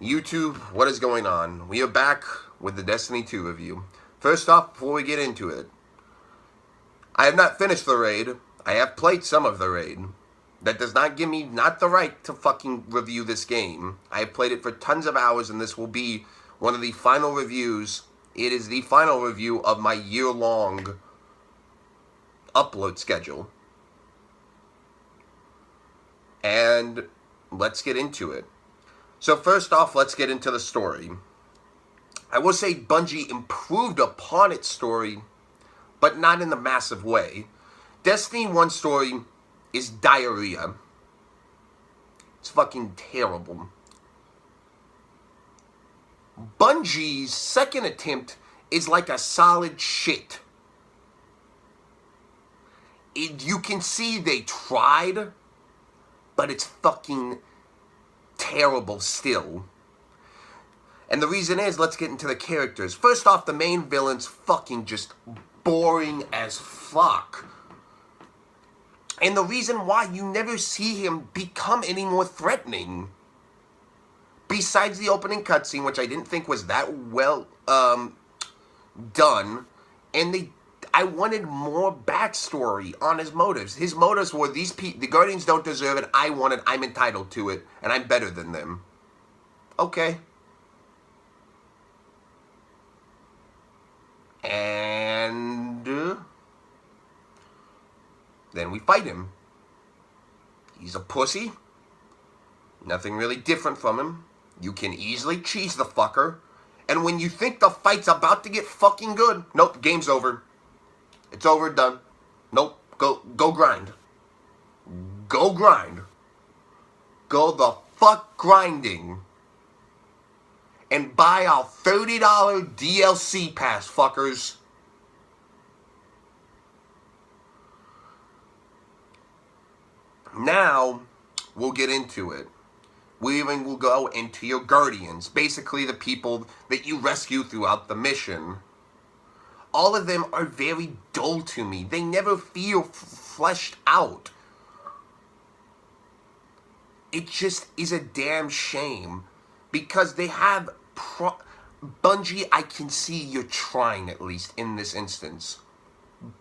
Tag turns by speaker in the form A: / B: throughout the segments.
A: YouTube, what is going on? We are back with the Destiny 2 review. First off, before we get into it, I have not finished the raid. I have played some of the raid. That does not give me not the right to fucking review this game. I have played it for tons of hours, and this will be one of the final reviews. It is the final review of my year-long upload schedule. And let's get into it. So first off, let's get into the story. I will say Bungie improved upon its story, but not in the massive way. Destiny 1 story is diarrhea. It's fucking terrible. Bungie's second attempt is like a solid shit. You can see they tried, but it's fucking terrible still. And the reason is, let's get into the characters. First off, the main villain's fucking just boring as fuck. And the reason why you never see him become any more threatening. Besides the opening cutscene, which I didn't think was that well done. And I wanted more backstory on his motives. His motives were, the Guardians don't deserve it. I'm entitled to it. And I'm better than them. Okay. And then we fight him. He's a pussy. Nothing really different from him. You can easily cheese the fucker. And when you think the fight's about to get fucking good, nope, game's over. It's over, done. Nope, go grind. Go grind. Go the fuck grinding. And buy our $30 DLC pass, fuckers. Now, we'll get into it. We even will go into your Guardians. Basically, the people that you rescue throughout the mission. All of them are very dull to me. They never feel fleshed out. It just is a damn shame. Because they have... Bungie, I can see you're trying, at least, in this instance.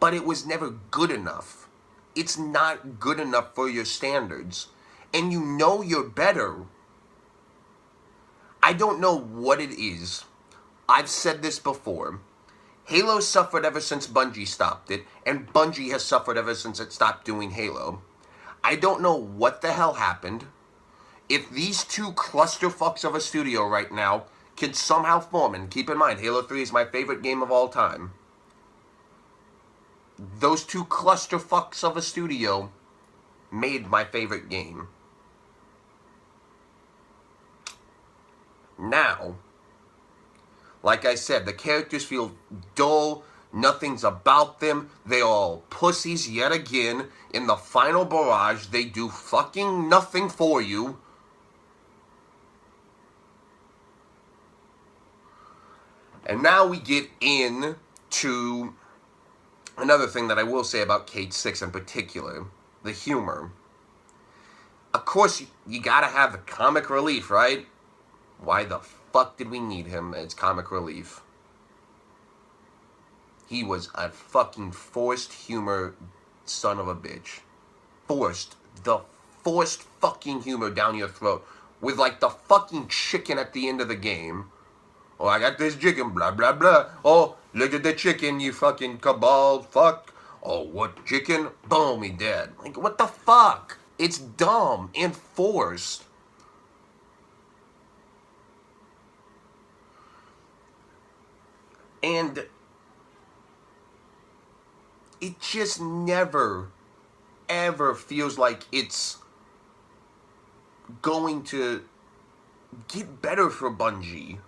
A: But it was never good enough. It's not good enough for your standards. And you know you're better. I don't know what it is. I've said this before. Halo suffered ever since Bungie stopped it, and Bungie has suffered ever since it stopped doing Halo. I don't know what the hell happened. If these two clusterfucks of a studio right now can somehow form, and keep in mind, Halo 3 is my favorite game of all time. Those two clusterfucks of a studio made my favorite game. Now, like I said, the characters feel dull. Nothing's about them. They're all pussies yet again. In the final barrage, they do fucking nothing for you. And now we get into another thing that I will say about Cayde 6 in particular. The humor. Of course, you gotta have the comic relief, right? Why the fuck did we need him as comic relief? He was a fucking forced humor son of a bitch. Forced. The forced fucking humor down your throat. With like the fucking chicken at the end of the game. Oh, I got this chicken, blah, blah, blah. Oh, look at the chicken, you fucking cabal fuck. Oh, what chicken? Boom, he dead. Like, what the fuck? It's dumb and forced. And it just never, ever feels like it's going to get better for Bungie.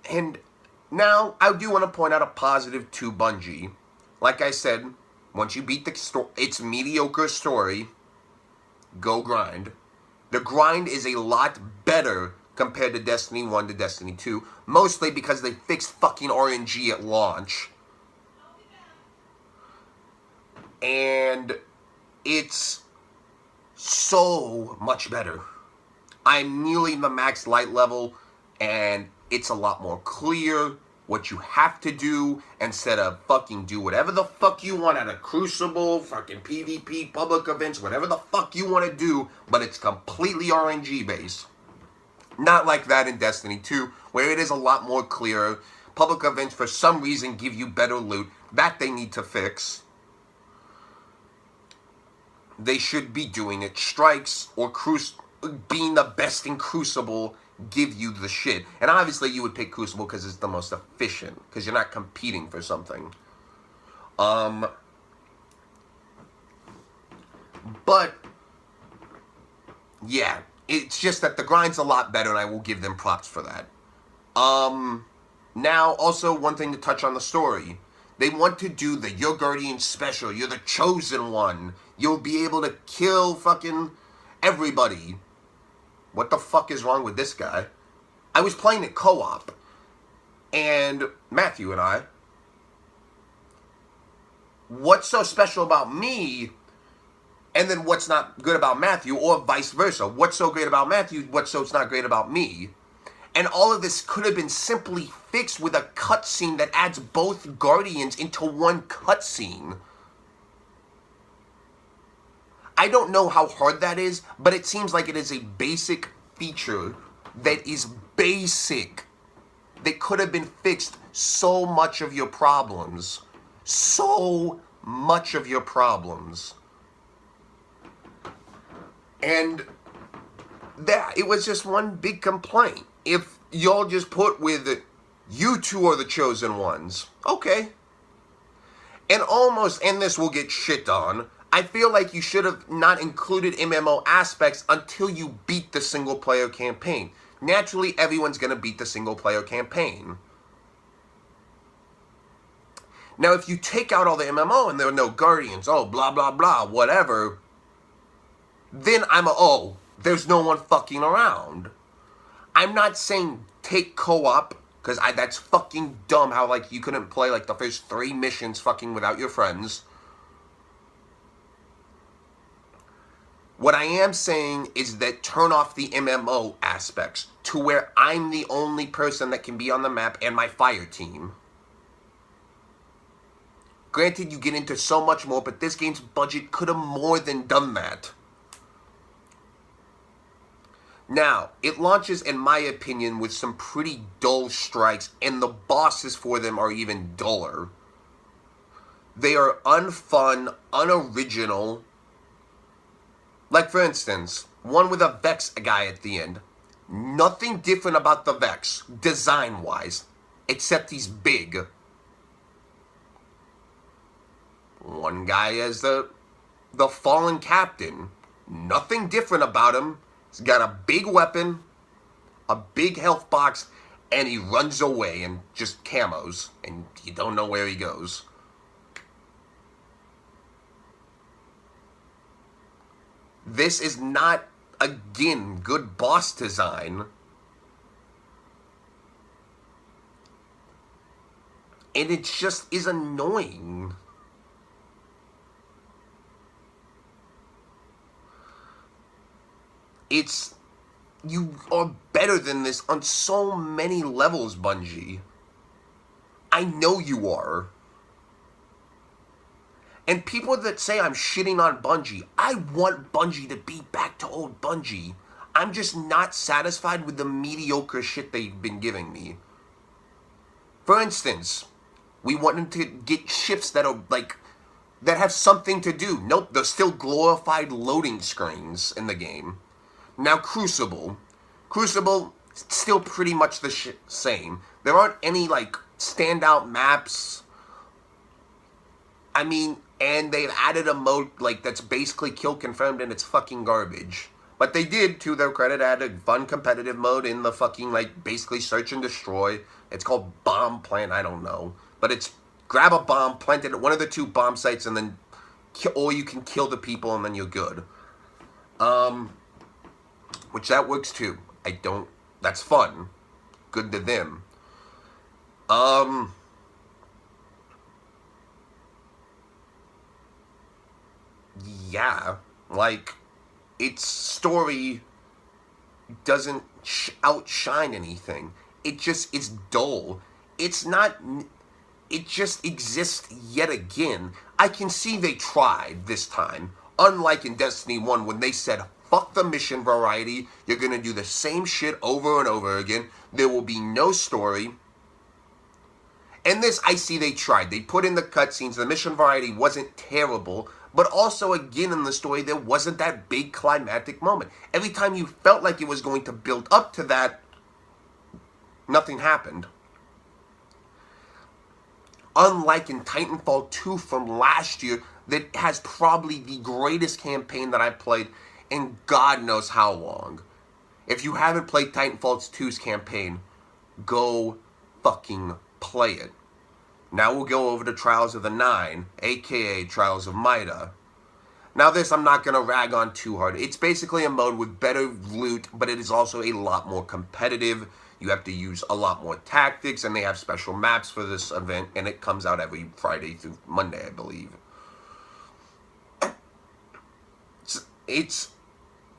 A: And now, I do want to point out a positive to Bungie. Like I said, once you beat its mediocre story, go grind. The grind is a lot better compared to Destiny 1 to Destiny 2. Mostly because they fixed fucking RNG at launch. And it's so much better. I'm nearly the max light level, and it's a lot more clear what you have to do instead of fucking do whatever the fuck you want at a Crucible, fucking PvP, public events, whatever the fuck you want to do, but it's completely RNG based. Not like that in Destiny 2, where it is a lot more clear. Public events, for some reason, give you better loot. That they need to fix. They should be doing it. Strikes or being the best in Crucible give you the shit. And obviously you would pick Crucible because it's the most efficient, because you're not competing for something. But yeah, it's just that the grind's a lot better, and I will give them props for that. Now, also, one thing to touch on the story. They want to do the Your Guardian special. You're the chosen one. You'll be able to kill fucking everybody. What the fuck is wrong with this guy? I was playing it co-op, and Matthew and I. What's so special about me, and then what's not good about Matthew, or vice versa? What's so great about Matthew, what's so it's not great about me? And all of this could have been simply fixed with a cutscene that adds both Guardians into one cutscene. I don't know how hard that is, but it seems like it is a basic feature that is basic. That could have been fixed so much of your problems. So much of your problems. And that, it was just one big complaint. If y'all just put with it, you two are the chosen ones. Okay. And this will get shit on, I feel like you should have not included MMO aspects until you beat the single player campaign. Naturally, everyone's going to beat the single player campaign. Now, if you take out all the MMO and there are no Guardians, oh, blah, blah, blah, whatever, then there's no one fucking around. I'm not saying take co-op, because that's fucking dumb how, like, you couldn't play, like, the first 3 missions fucking without your friends. What I am saying is that turn off the MMO aspects to where I'm the only person that can be on the map and my fire team. Granted, you get into so much more, but this game's budget could have more than done that. Now, it launches, in my opinion, with some pretty dull strikes, and the bosses for them are even duller. They are unfun, unoriginal. Like, for instance, one with a Vex guy at the end. Nothing different about the Vex, design-wise, except he's big. One guy as the fallen captain. Nothing different about him. He's got a big weapon, a big health box, and he runs away and just camos, and you don't know where he goes. This is not, again, good boss design. And it just is annoying. You are better than this on so many levels, Bungie. I know you are. And people that say I'm shitting on Bungie, I want Bungie to be back to old Bungie. I'm just not satisfied with the mediocre shit they've been giving me. For instance, we wanted to get ships that are like, that have something to do. Nope, they're still glorified loading screens in the game. Now, Crucible, still pretty much the same. There aren't any, like, standout maps. I mean, and they've added a mode, like, that's basically kill confirmed, and it's fucking garbage. But they did, to their credit, add a fun competitive mode in the fucking, like, basically search and destroy. It's called Bomb Plant, I don't know. But it's grab a bomb, plant it at one of the 2 bomb sites, and then, or you can kill the people, and then you're good. Which that works too. That's fun. Good to them. Yeah, like, its story doesn't outshine anything. It just is dull. It's not. It just exists yet again. I can see they tried this time. Unlike in Destiny 1 when they said, fuck the mission variety, you're going to do the same shit over and over again. There will be no story. And this, I see they tried. They put in the cutscenes. The mission variety wasn't terrible. But also, again, in the story, there wasn't that big climactic moment. Every time you felt like it was going to build up to that, nothing happened. Unlike in Titanfall 2 from last year, that has probably the greatest campaign that I've played in God knows how long. If you haven't played Titanfall 2's campaign, go fucking play it. Now we'll go over to Trials of the Nine, aka Trials of Mida. Now this I'm not going to rag on too hard. It's basically a mode with better loot, but it is also a lot more competitive. You have to use a lot more tactics, and they have special maps for this event, and it comes out every Friday through Monday, I believe. It's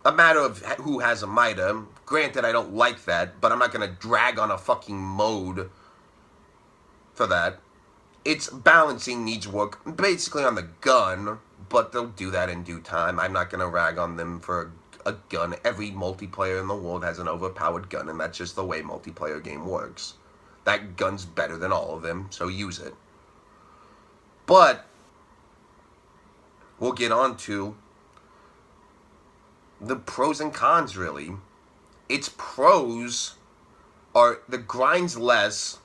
A: a matter of who has a Mida. Granted, I don't like that, but I'm not going to drag on a fucking mode for that. Its balancing needs work, basically on the gun, but they'll do that in due time. I'm not going to rag on them for a gun. Every multiplayer in the world has an overpowered gun, and that's just the way multiplayer game works. That gun's better than all of them, so use it. But we'll get on to the pros and cons, really. Its pros are the grind's less.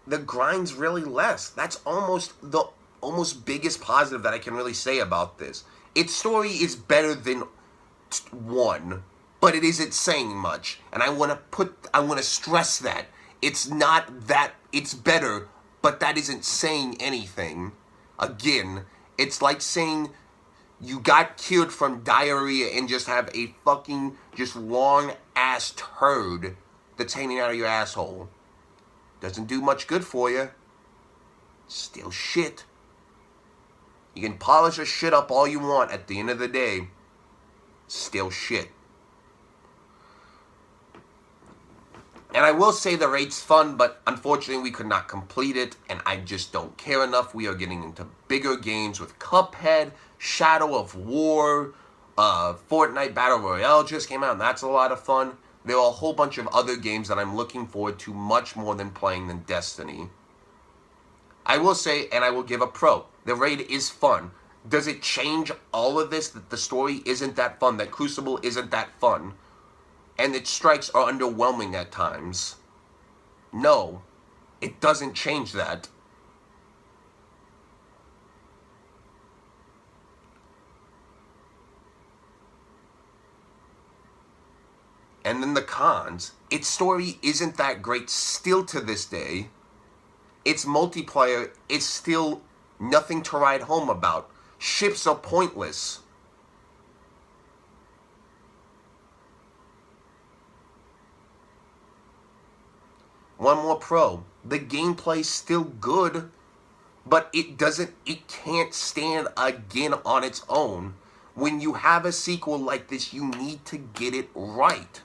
A: The grind's really less. That's almost the biggest positive that I can really say about this. Its story is better than 1, but it isn't saying much. And I want to stress that. It's not that it's better, but that isn't saying anything. Again, it's like saying you got cured from diarrhea and just have a fucking just long ass turd that's hanging out of your asshole. Doesn't do much good for you. Still shit. You can polish a shit up all you want. At the end of the day, still shit. And I will say the raid's fun, but unfortunately we could not complete it, and I just don't care enough. We are getting into bigger games with Cuphead, Shadow of War, Fortnite Battle Royale just came out, and that's a lot of fun. There are a whole bunch of other games that I'm looking forward to much more than playing than Destiny. I will say, and I will give a pro, the raid is fun. Does it change all of this, that the story isn't that fun, that Crucible isn't that fun, and its strikes are underwhelming at times? No, it doesn't change that. And then the cons. Its story isn't that great still to this day. Its multiplayer is still nothing to write home about. Ships are pointless. One more pro. The gameplay's still good, but it can't stand again on its own. When you have a sequel like this, you need to get it right.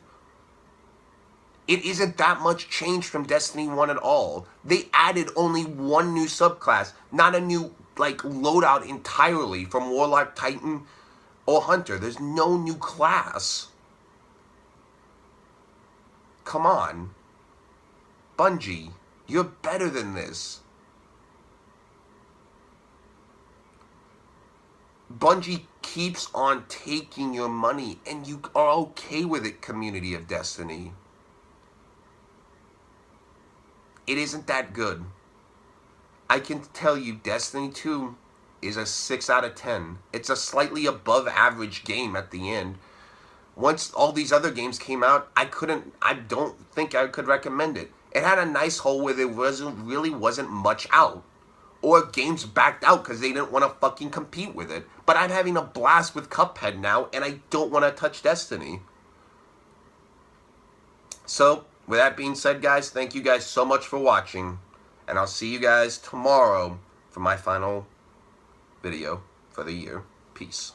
A: It isn't that much change from Destiny 1 at all. They added only one new subclass, not a new, loadout entirely from Warlock, Titan, or Hunter. There's no new class. Come on. Bungie, you're better than this. Bungie keeps on taking your money, and you are okay with it, community of Destiny. It isn't that good. I can tell you Destiny 2 is a 6 out of 10. It's a slightly above average game at the end. Once all these other games came out, I don't think I could recommend it. It had a nice hole where there really wasn't much out. Or games backed out because they didn't want to fucking compete with it. But I'm having a blast with Cuphead now, and I don't want to touch Destiny. So, with that being said, guys, thank you guys so much for watching. And I'll see you guys tomorrow for my final video for the year. Peace.